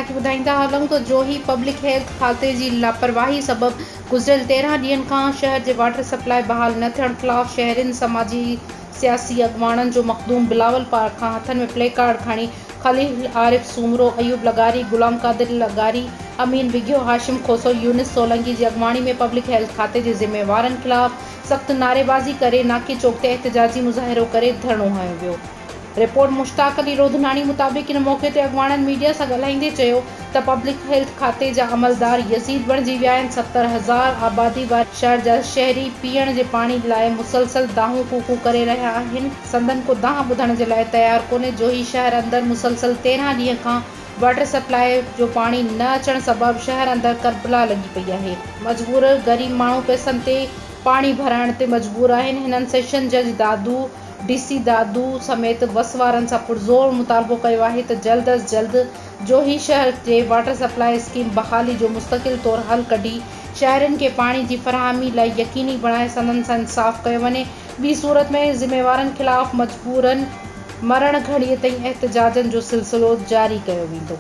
तव्हांखे ॿुधाईंदा हलूं त जोही पब्लिक हेल्थ खाते जी लापरवाही सबबि गुज़िरियल 13 ॾींहनि खां शहर जे वाटर सप्लाई बहाल न थियण ख़िलाफ़ शहरियुनि समाजी सियासी अॻवाननि जो मखदूम बिलावल पार खां हथनि में प्ले कार्ड खणी खलील आरिफ सूमरो, अयूब लगारी, गुलाम कादिर लगारी, अमीन विगियो, हाशिम खोसो, यूनिस सोलंकी जी अॻवानी में पब्लिक हेल्थ खाते जे ज़िम्मेवारनि ख़िलाफ़ सख़्त नारेबाज़ी करे नाके चौक ते एहतिजाजी मुज़ाहिरो करे धरणो हंयो वियो। रिपोर्ट मुश्ताक अली रोधनानी मुताबिक़ इन मौक़े ते अॻवाननि मीडिया सां ॻाल्हाईंदे चयो त पब्लिक हेल्थ खाते जा अमलदार यज़ीद बणिजी विया आहिनि। 70,000 आबादी वारे शहर जा शहरी पीअण जे पाणी लाइ मुसलसल दाहूं कूकूं करे रहिया आहिनि। संदन को दांह ॿुधण जे लाइ तयारु कोन्हे। जोही शहर अंदरि मुसलसल 13 ॾींहं खां वाटर सप्लाई जो पाणी न अचण सबबि शहर अंदरि करबला लॻी पई आहे। मजबूर गरीब माण्हू पैसनि ते पाणी भराइण ते मजबूर आहिनि। हिननि सेशन जज दादू, डीसी दादू समेत वस वारनि सां पुरज़ोर मुतालबो कयो आहे त जल्द अज़ जल्द जोही शहर जे वाटर सप्लाई स्कीम बहाली जो मुस्तक़िल तौरु हल कढी शहरियुनि खे पाणी जी फराहमी लाइ यकीनी बणाए संदनि सां इंसाफ़ कयो वञे। ॿी सूरत में ज़िम्मेवारनि ख़िलाफ़ मजबूरन मरण घड़ीअ ताईं एहतिजाजनि जो सिलसिलो जारी कयो वेंदो।